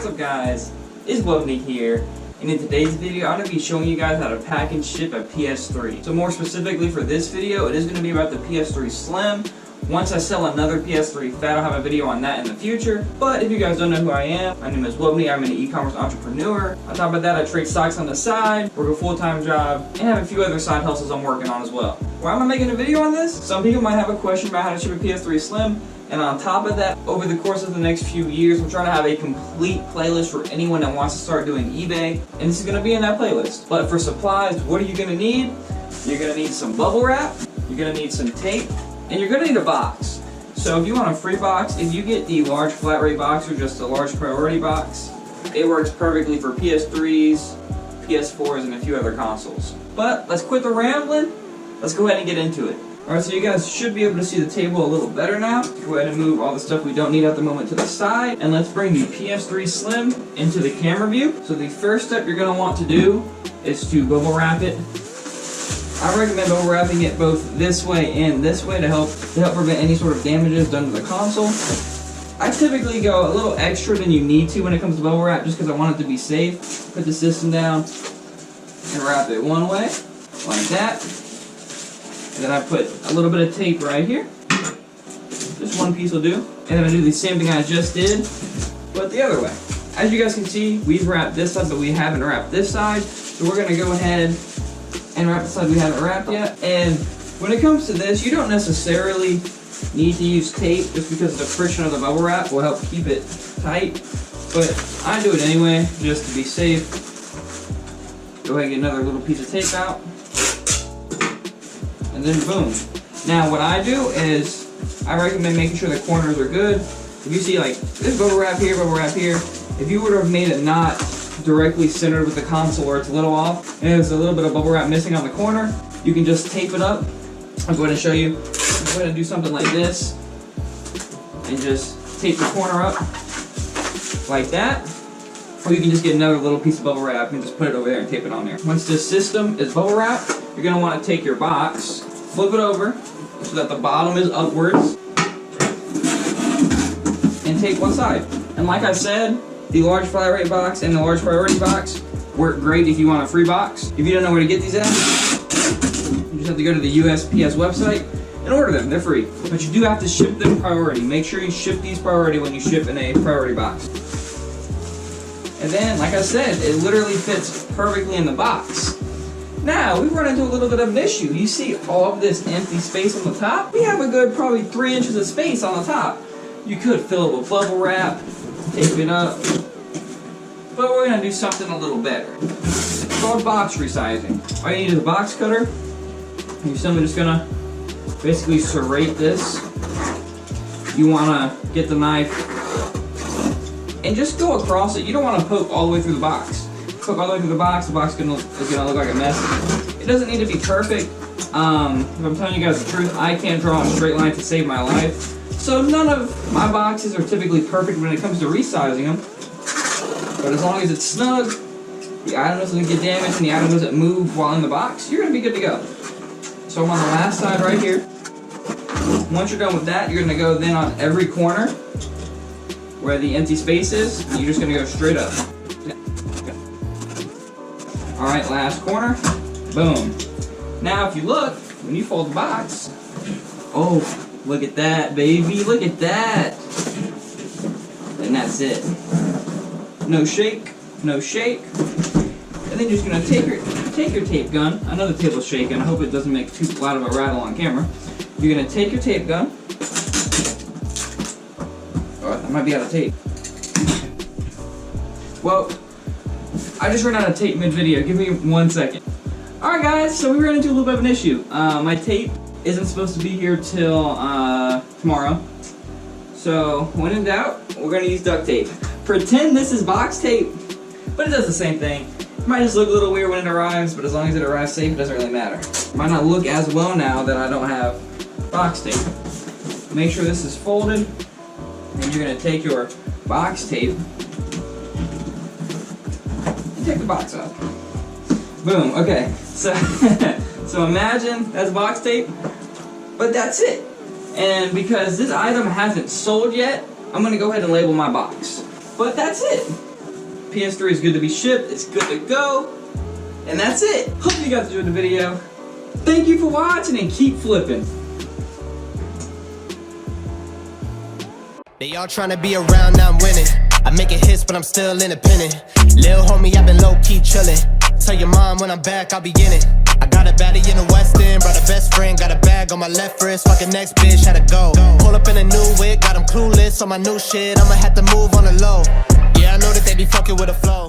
What's up guys, it's Wubny here, and in today's video I'm going to be showing you guys how to pack and ship a PS3. So more specifically for this video, it is going to be about the PS3 Slim. Once I sell another PS3 Fat, I'll have a video on that in the future. But if you guys don't know who I am, my name is Wubny. I'm an e-commerce entrepreneur. On top of that, I trade stocks on the side, work a full-time job, and have a few other side hustles I'm working on as well. Why am I making a video on this? Some people might have a question about how to ship a PS3 Slim. And on top of that, over the course of the next few years, I'm trying to have a complete playlist for anyone that wants to start doing eBay. And this is going to be in that playlist. But for supplies, what are you going to need? You're going to need some bubble wrap, you're going to need some tape, and you're going to need a box. So if you want a free box, if you get the large flat rate box or just a large priority box, it works perfectly for PS3s, PS4s, and a few other consoles. But let's quit the rambling. Let's go ahead and get into it. Alright, so you guys should be able to see the table a little better now. Go ahead and move all the stuff we don't need at the moment to the side. And let's bring the PS3 Slim into the camera view. So the first step you're going to want to do is to bubble wrap it. I recommend bubble wrapping it both this way and this way to help prevent any sort of damages done to the console. I typically go a little extra than you need to when it comes to bubble wrap just because I want it to be safe. Put the system down and wrap it one way, like that. And then I put a little bit of tape right here. Just one piece will do. And then I do the same thing I just did, but the other way. As you guys can see, we've wrapped this side, but we haven't wrapped this side. So we're going to go ahead and wrap the side we haven't wrapped yet. And when it comes to this, you don't necessarily need to use tape just because the friction of the bubble wrap will help keep it tight. But I do it anyway, just to be safe. Go ahead and get another little piece of tape out. And then boom. Now what I do is I recommend making sure the corners are good. If you see like this bubble wrap here, if you would have made it not directly centered with the console where it's a little off and there's a little bit of bubble wrap missing on the corner, you can just tape it up. I'll go ahead and show you. Go ahead and do something like this and just tape the corner up like that. Or you can just get another little piece of bubble wrap and just put it over there and tape it on there. Once this system is bubble wrapped, you're going to want to take your box, flip it over so that the bottom is upwards, and tape one side. And like I said, the large flat rate box and the large priority box work great if you want a free box. If you don't know where to get these at, you just have to go to the USPS website and order them. They're free. But you do have to ship them priority. Make sure you ship these priority when you ship in a priority box. And then, like I said, it literally fits perfectly in the box. Now, we've run into a little bit of an issue. You see all of this empty space on the top? We have a good probably 3 inches of space on the top. You could fill it with bubble wrap, tape it up, but we're going to do something a little better. It's called box resizing. All you need is a box cutter. You're simply just going to basically serrate this. You want to get the knife and just go across it. You don't want to poke all the way through the box. Poke all the way through the box is going to look like a mess. It doesn't need to be perfect. If I'm telling you guys the truth, I can't draw a straight line to save my life. So none of my boxes are typically perfect when it comes to resizing them. But as long as it's snug, the item doesn't get damaged, and the item doesn't move while in the box, you're going to be good to go. So I'm on the last side right here. Once you're done with that, you're going to go then on every corner where the empty space is, and you're just going to go straight up. Alright, last corner. Boom. Now if you look, when you fold the box, oh, look at that, baby. Look at that. And that's it. No shake, no shake. And then you're just going to take your tape gun. I know the table's shaking. I hope it doesn't make too loud of a rattle on camera. You're going to take your tape gun. Oh, I might be out of tape. Well, I just ran out of tape mid-video. Give me 1 second. Alright guys, so we ran into a little bit of an issue. My tape isn't supposed to be here till tomorrow. So, when in doubt, we're going to use duct tape. Pretend this is box tape, but it does the same thing. It might just look a little weird when it arrives, but as long as it arrives safe, it doesn't really matter. It might not look as well now that I don't have box tape. Make sure this is folded, and you're going to take your box tape and take the box off. Boom, okay. So imagine that's box tape, but that's it. And because this item hasn't sold yet, I'm going to go ahead and label my box. But that's it. PS3 is good to be shipped, it's good to go, and that's it. Hope you guys enjoyed the video. Thank you for watching and keep flipping. They all tryna be around, now I'm winning. I make it hits, but I'm still independent. Lil' homie, I've been low-key chillin'. Tell your mom when I'm back, I'll be in it. I got a baddie in the West End, brought a best friend, got a bag on my left wrist. Fucking next bitch, had to go. Pull up in a new wig, got them clueless on my new shit. I'ma have to move on the low. Yeah, I know that they be fucking with a flow.